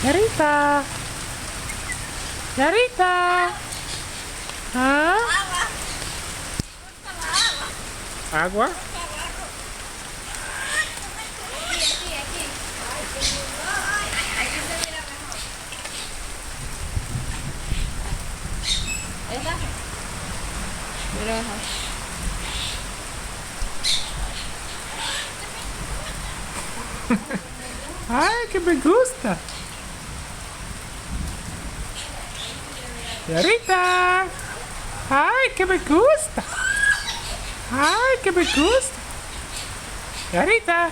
Yarita. Yarita. ¿Ah? ¿Agua? ¿Esta? Mira mejor. ¡Ay, que me gusta! Yarita. ¡Ay, que me gusta! ¡Ay, que me gusta! Yarita.